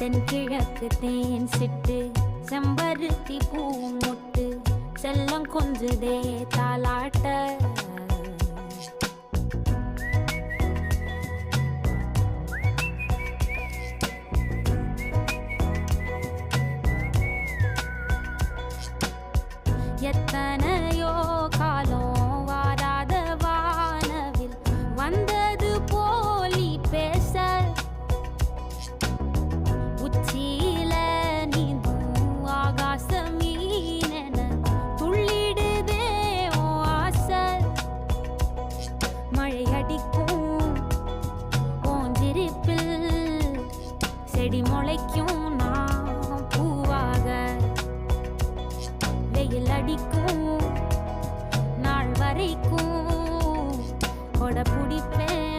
தென்கிழக்கு தேன் சிட்டு செம்பருத்தி பூ முட்டு செல்லம் கொஞ்சுதே தாலாட்ட எத்தனையோ காலம் வாராத வானவில் வந்தது போலி பேச உச்சியில நீந்தும் ஆகாச மீனென துள்ளிடுதே ஓ ஆசை மழை அடிக்கும் ஓஞ்சிருப்பில் செடி முளைக்கும் நான் பூவாக வெயில் அடிக்கும் நாள் வரைக்கும் கொடை பிடிப்பேன்